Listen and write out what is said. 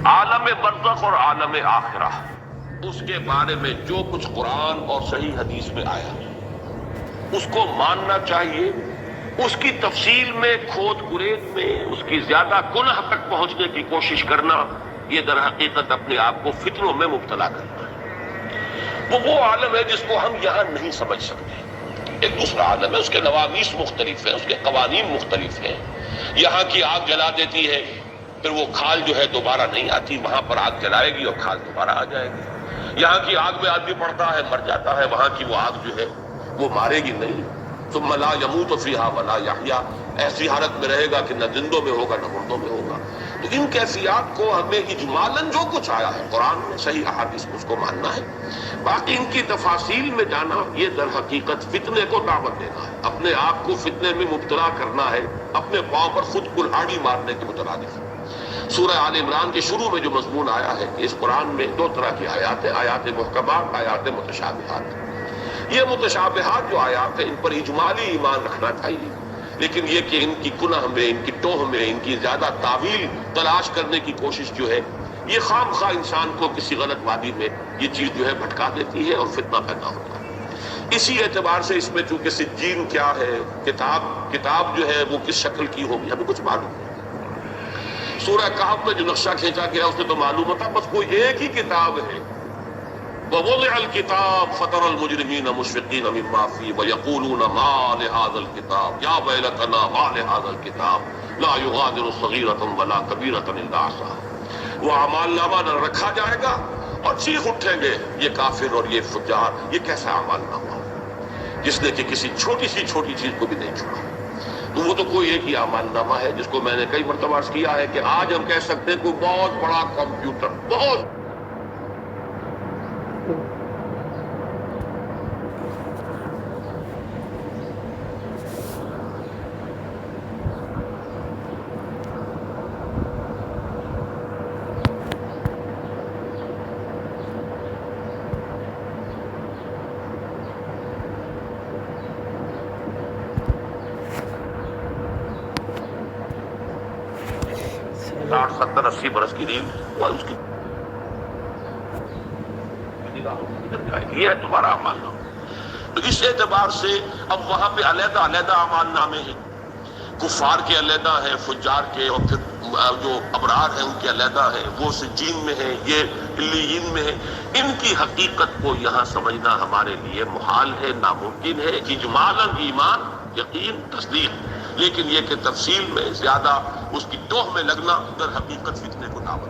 عالم برزخ اور عالم آخرہ، اس کے بارے میں جو کچھ قرآن اور صحیح حدیث میں آیا اس کو ماننا چاہیے. اس کی تفصیل میں کھود کرید میں اس کی زیادہ کنہ تک پہنچنے کی کوشش کرنا، یہ در حقیقت اپنے آپ کو فتنوں میں مبتلا کرنا ہے. وہ عالم ہے جس کو ہم یہاں نہیں سمجھ سکتے. ایک دوسرا عالم ہے، اس کے نوامیس مختلف ہیں، اس کے قوانین مختلف ہیں. یہاں کی آگ جلا دیتی ہے، پھر وہ کھال جو ہے دوبارہ نہیں آتی، وہاں پر آگ جلائے گی اور کھال دوبارہ آ جائے گی. یہاں کی آگ میں آدمی پڑتا ہے مر جاتا ہے، وہاں کی وہ آگ جو ہے وہ مارے گی نہیں. ثم لا يموت فيها ولا يحيا، ایسی حالت میں رہے گا کہ نہ زندوں میں ہوگا نہ مردوں میں ہوگا. تو ان کیفیات کو ہمیں اجمالاً جو کچھ آیا ہے قرآن میں صحیح احادیث میں اس کو ماننا ہے. باقی ان کی تفاصیل میں جانا یہ در حقیقت فتنے کو دعوت دینا ہے، اپنے آپ کو فتنے میں مبتلا کرنا ہے، اپنے پاؤں پر خود کلہاڑی مارنے کے مترادف. سورہ آل عمران کے شروع میں جو مضمون آیا ہے، اس قرآن میں دو طرح کی آیات ہیں، آیات محکمات، آیات متشابہات. یہ متشابہات جو آیات ہیں ان پر اجمالی ایمان رکھنا چاہیے، لیکن یہ کہ ان کی کنہ میں، ان کی ٹوہ میں، ان کی زیادہ تعویل تلاش کرنے کی کوشش جو ہے یہ خام خواہ انسان کو کسی غلط وادی میں یہ چیز جو ہے بھٹکا دیتی ہے اور فتنہ پیدا ہوتا ہے. اسی اعتبار سے اس میں چونکہ سجین کیا ہے، کتاب جو ہے وہ کس شکل کی ہوگی ہمیں کچھ معلوم نہیں. سورہ کہف میں جو نقشہ کھینچا گیا اس میں تو معلوم ہوتا بس کوئی ایک ہی کتاب ہے. وَوُضِعَ الْكِتَابُ فَتَرَى الْمُجْرِمِينَ مُشْفِقِينَ مِمَّا فِيهِ وَيَقُولُونَ مَا لِهَذَا الْكِتَابِ يَا وَيْلَتَنَا مَا لِهَذَا الْكِتَابِ لَا يُغَادِرُ صَغِيرَةً وَلَا كَبِيرَةً إِلَّا أَحْصَاهَا. وہ اعمال نامہ نہ رکھا جائے گا اور چیخ اٹھیں گے یہ کافر اور یہ فجار، یہ کیسا اعمال نامہ جس نے کہ کسی چھوٹی سی چھوٹی چیز کو بھی نہیں چھوڑا. تو وہ تو کوئی ایک ہی اعمال نامہ ہے جس کو میں نے کئی مرتبہ عرض کیا ہے کہ آج ہم کہہ سکتے ہیں کوئی بہت بڑا کمپیوٹر، بہت ساٹھ ستر اسی برس کی ریل اور اس کی یہ ہے تمہارا اعمال نامہ. تو اس اعتبار سے اب وہاں پہ علیحدہ علیحدہ اعمال نامے ہیں، کفار کے علیحدہ ہیں، فجار کے، اور پھر جو ابرار ہیں ان کے علیحدہ ہیں، وہ سجین میں ہیں، یہ علیین میں ہیں. ان کی حقیقت کو یہاں سمجھنا ہمارے لیے محال ہے، ناممکن ہے. اجمالاً ایمان، یقین، تصدیق، لیکن یہ کہ تفصیل میں زیادہ اس کی ٹوہ میں لگنا در حقیقت فتنے کو دعوت